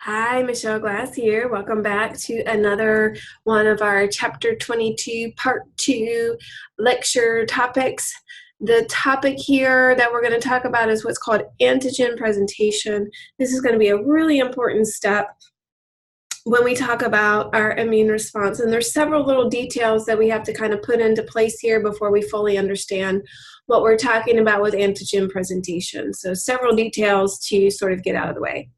Hi, Michelle Glass here. Welcome back to another one of our Chapter 22, Part 2 lecture topics. The topic here that we're going to talk about is what's called antigen presentation. This is going to be a really important step when we talk about our immune response. And there's several little details that we have to kind of put into place here before we fully understand what we're talking about with antigen presentation. So several details to sort of get out of the way.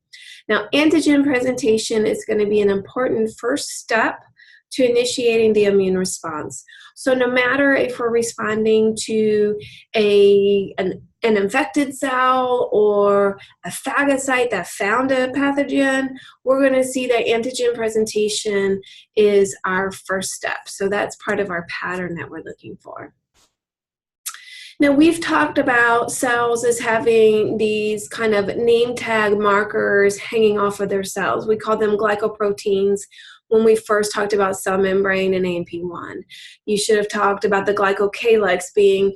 Now, antigen presentation is going to be an important first step to initiating the immune response. So no matter if we're responding to an infected cell or a phagocyte that found a pathogen, we're going to see that antigen presentation is our first step. So that's part of our pattern that we're looking for. Now, we've talked about cells as having these kind of name tag markers hanging off of their cells. We call them glycoproteins when we first talked about cell membrane and AMP1. You should have talked about the glycocalyx being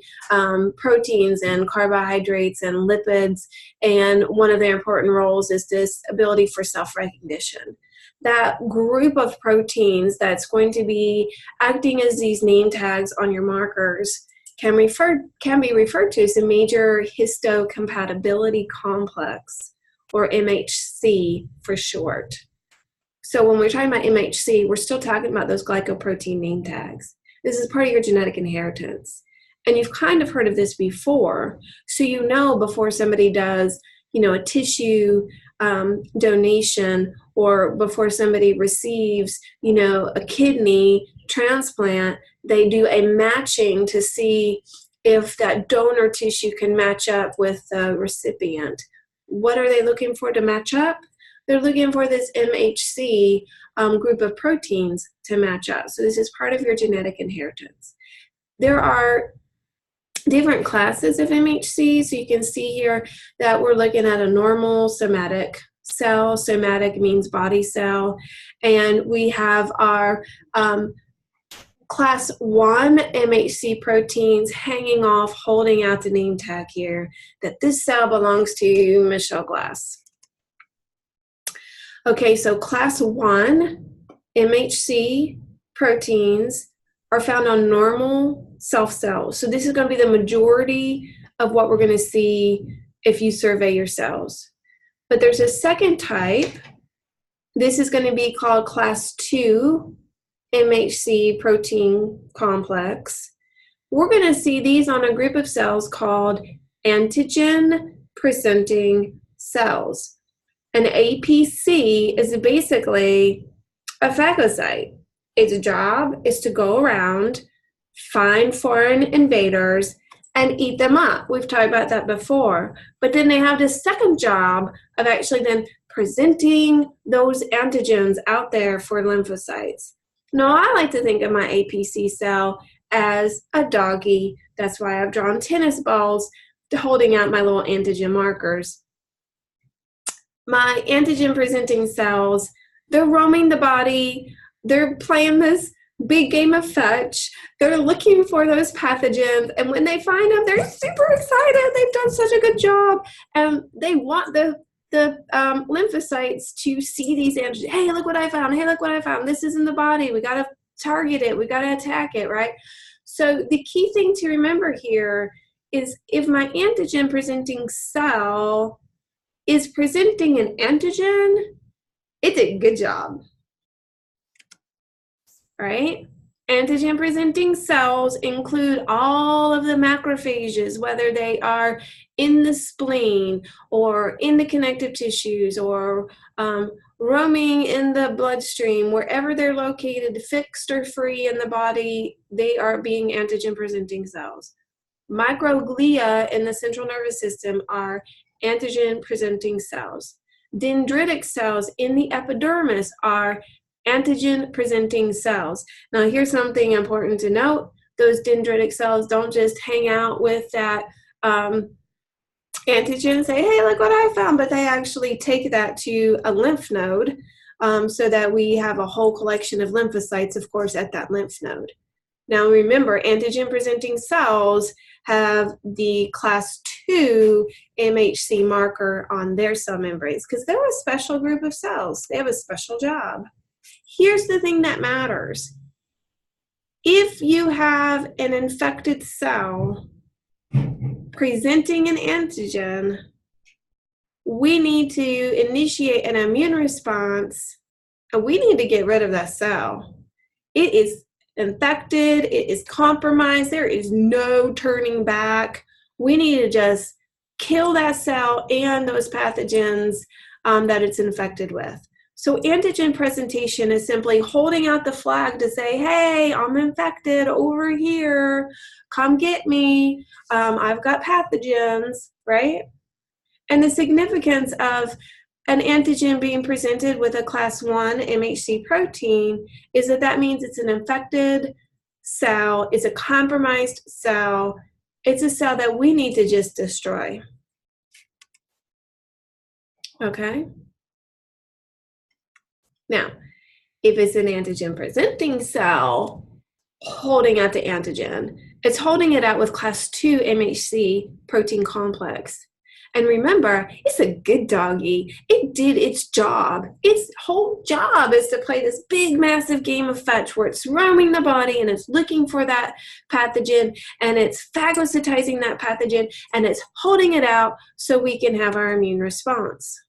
proteins and carbohydrates and lipids, and one of their important roles is this ability for self-recognition. That group of proteins that's going to be acting as these name tags on your markers can be referred to as a major histocompatibility complex, or MHC for short. So when we're talking about MHC, we're still talking about those glycoprotein name tags. This is part of your genetic inheritance. And you've kind of heard of this before, so you know before somebody does, a tissue donation, or before somebody receives, a kidney transplant, they do a matching to see if that donor tissue can match up with the recipient. What are they looking for to match up? They're looking for this MHC group of proteins to match up. So this is part of your genetic inheritance. There are different classes of MHC. So you can see here that we're looking at a normal somatic cell. Somatic means body cell. And we have our Class 1 MHC proteins hanging off, holding out the name tag here, that this cell belongs to Michelle Glass. Okay, so Class 1 MHC proteins are found on normal self cells. So this is going to be the majority of what we're going to see if you survey your cells. But there's a second type. This is going to be called Class 2 MHC protein complex. We're going to see these on a group of cells called antigen presenting cells. An APC is basically a phagocyte. Its job is to go around, find foreign invaders, and eat them up. We've talked about that before. But then they have this second job of actually then presenting those antigens out there for lymphocytes. Now, I like to think of my APC cell as a doggy. That's why I've drawn tennis balls holding out my little antigen markers. My antigen presenting cells, they're roaming the body. They're playing this big game of fetch. They're looking for those pathogens. And when they find them, they're super excited. They've done such a good job. And they want the lymphocytes to see these antigens. Hey, look what I found. Hey, look what I found. This is in the body. We got to target it. We got to attack it, right? So the key thing to remember here is if my antigen presenting cell is presenting an antigen, it did a good job, right? Antigen presenting cells include all of the macrophages, whether they are in the spleen or in the connective tissues or roaming in the bloodstream, wherever they're located, fixed or free in the body, they are being antigen presenting cells. Microglia in the central nervous system are antigen presenting cells. Dendritic cells in the epidermis are antigen presenting cells. Now here's something important to note. Those dendritic cells don't just hang out with that antigen and say, hey, look what I found, but they actually take that to a lymph node so that we have a whole collection of lymphocytes, of course, at that lymph node. Now remember, antigen presenting cells have the class 2 MHC marker on their cell membranes because they're a special group of cells. They have a special job. Here's the thing that matters. If you have an infected cell presenting an antigen, we need to initiate an immune response, and we need to get rid of that cell. It is infected, it is compromised, there is no turning back. We need to just kill that cell and those pathogens that it's infected with. So antigen presentation is simply holding out the flag to say, hey, I'm infected over here, come get me, I've got pathogens, right? And the significance of an antigen being presented with a class 1 MHC protein is that means it's an infected cell, it's a compromised cell, it's a cell that we need to just destroy. Okay? Now, if it's an antigen presenting cell holding out the antigen, it's holding it out with class 2 MHC protein complex. And remember, it's a good doggy. It did its job. Its whole job is to play this big, massive game of fetch where it's roaming the body and it's looking for that pathogen and it's phagocytizing that pathogen and it's holding it out so we can have our immune response.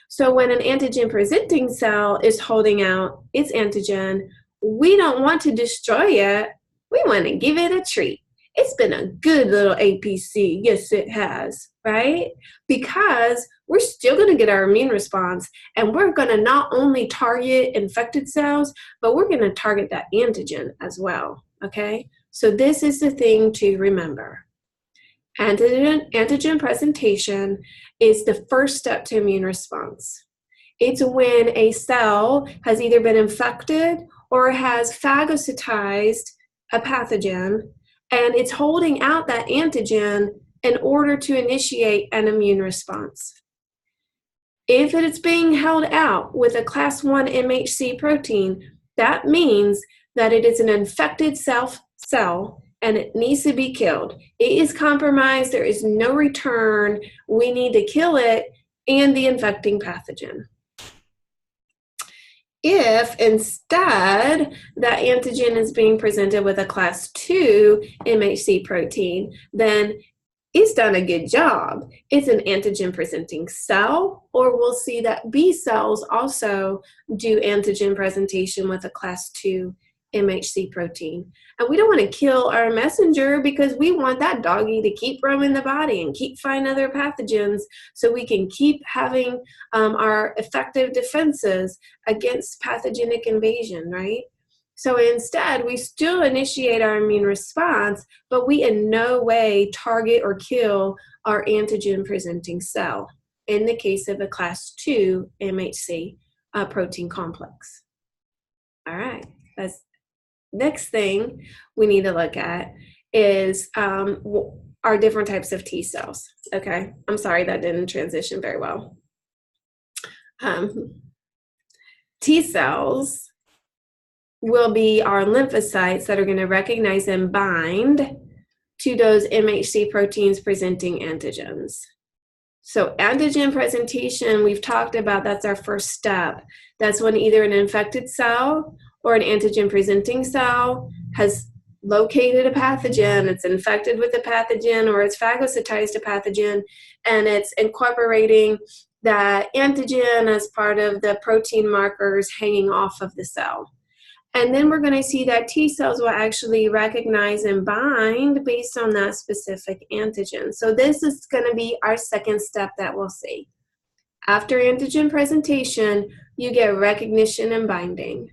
So when an antigen presenting cell is holding out its antigen, we don't want to destroy it. We want to give it a treat. It's been a good little APC. Yes, it has, right? Because we're still going to get our immune response, and we're going to not only target infected cells, but we're going to target that antigen as well, okay? So this is the thing to remember. Antigen presentation is the first step to immune response. It's when a cell has either been infected or has phagocytized a pathogen, and it's holding out that antigen in order to initiate an immune response. If it is being held out with a class 1 MHC protein, that means that it is an infected cell and it needs to be killed. It is compromised, there is no return, we need to kill it and the infecting pathogen. If instead that antigen is being presented with a class 2 MHC protein, then it's done a good job. It's an antigen presenting cell, or we'll see that B cells also do antigen presentation with a class 2 MHC protein. And we don't want to kill our messenger because we want that doggy to keep roaming the body and keep finding other pathogens so we can keep having our effective defenses against pathogenic invasion, right? So instead, we still initiate our immune response, but we in no way target or kill our antigen-presenting cell in the case of a class 2 MHC protein complex. All right, next thing we need to look at is our different types of T cells. Okay, I'm sorry that didn't transition very well. T cells will be our lymphocytes that are going to recognize and bind to those MHC proteins presenting antigens. So antigen presentation, we've talked about, that's our first step. That's when either an infected cell or an antigen presenting cell has located a pathogen, it's infected with the pathogen, or it's phagocytized a pathogen, and it's incorporating that antigen as part of the protein markers hanging off of the cell. And then we're going to see that T cells will actually recognize and bind based on that specific antigen. So this is going to be our second step that we'll see. After antigen presentation, you get recognition and binding.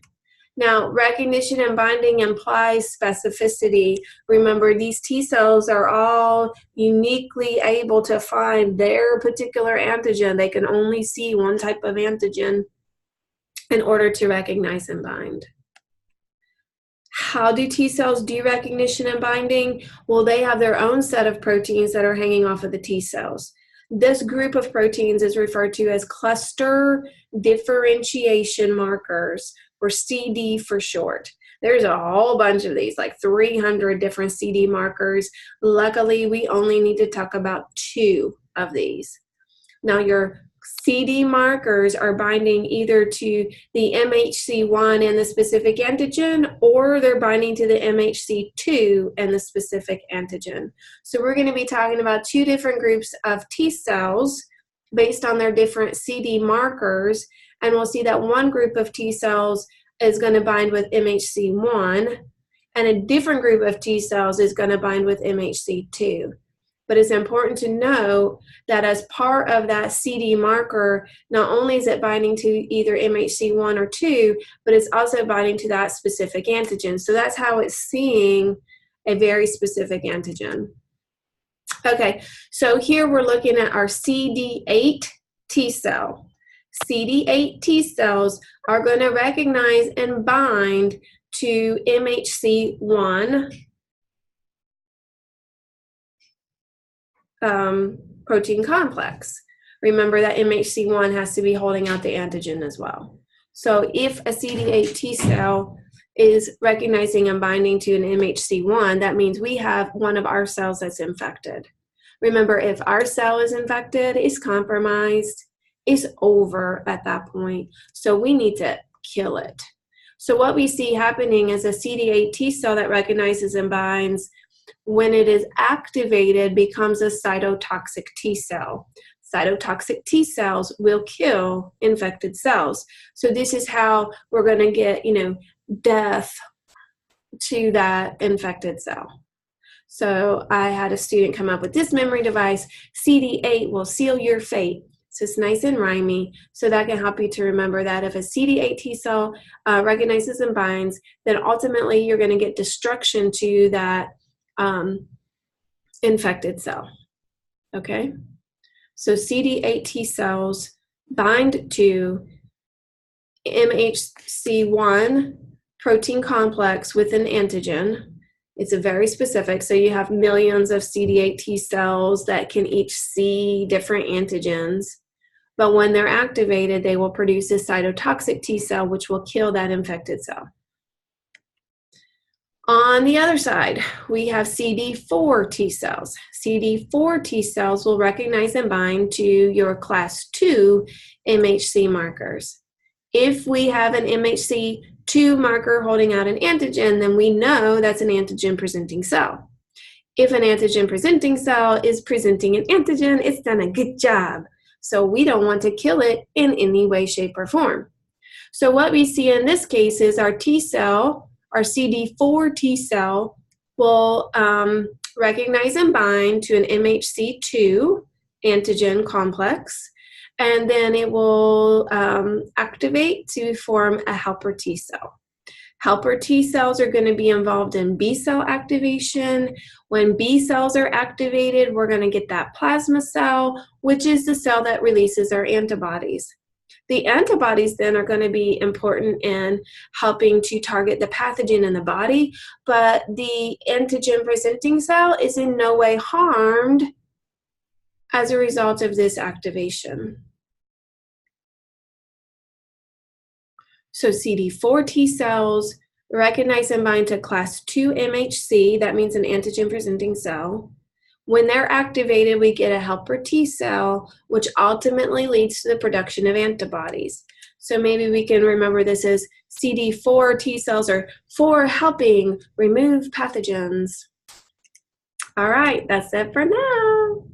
Now, recognition and binding implies specificity. Remember, these T cells are all uniquely able to find their particular antigen. They can only see one type of antigen in order to recognize and bind. How do T cells do recognition and binding? Well, they have their own set of proteins that are hanging off of the T cells. This group of proteins is referred to as cluster differentiation markers, or CD for short. There's a whole bunch of these, like 300 different CD markers. Luckily, we only need to talk about 2 of these. Now, your CD markers are binding either to the MHC1 and the specific antigen, or they're binding to the MHC2 and the specific antigen. So we're going to be talking about 2 different groups of T cells based on their different CD markers, and we'll see that one group of T cells is going to bind with MHC1, and a different group of T cells is going to bind with MHC2. But it's important to know that as part of that CD marker, not only is it binding to either MHC1 or 2, but it's also binding to that specific antigen. So that's how it's seeing a very specific antigen. Okay, so here we're looking at our CD8 T cell. CD8 T cells are going to recognize and bind to MHC1 protein complex. Remember that MHC1 has to be holding out the antigen as well. So if a CD8 T cell is recognizing and binding to an MHC1, that means we have one of our cells that's infected. Remember, if our cell is infected, it's compromised, it's over at that point. So we need to kill it. So what we see happening is a CD8 T cell that recognizes and binds, when it is activated, becomes a cytotoxic T cell. Cytotoxic T cells will kill infected cells. So this is how we're going to get, death to that infected cell. So I had a student come up with this memory device, CD8 will seal your fate. So it's nice and rhymey, so that can help you to remember that if a CD8 T cell recognizes and binds, then ultimately you're going to get destruction to that infected cell. Okay? So CD8 T cells bind to MHC1 protein complex with an antigen. It's a very specific, so you have millions of CD8 T cells that can each see different antigens. But when they're activated, they will produce a cytotoxic T cell, which will kill that infected cell. On the other side, we have Cd4 T cells. Cd4 T cells will recognize and bind to your class 2 MHC markers. If we have an MHC2 marker holding out an antigen, then we know that's an antigen presenting cell. If an antigen presenting cell is presenting an antigen, it's done a good job. So we don't want to kill it in any way, shape, or form. So what we see in this case is our T cell, our CD4 T cell, will recognize and bind to an MHC2 antigen complex, and then it will activate to form a helper T cell. Helper T cells are going to be involved in B cell activation. When B cells are activated, we're going to get that plasma cell, which is the cell that releases our antibodies. The antibodies then are going to be important in helping to target the pathogen in the body, but the antigen presenting cell is in no way harmed as a result of this activation. So CD4 T cells recognize and bind to class 2 MHC, that means an antigen presenting cell. When they're activated, we get a helper T cell, which ultimately leads to the production of antibodies. So maybe we can remember this as CD4 T cells are for helping remove pathogens. All right, that's it for now.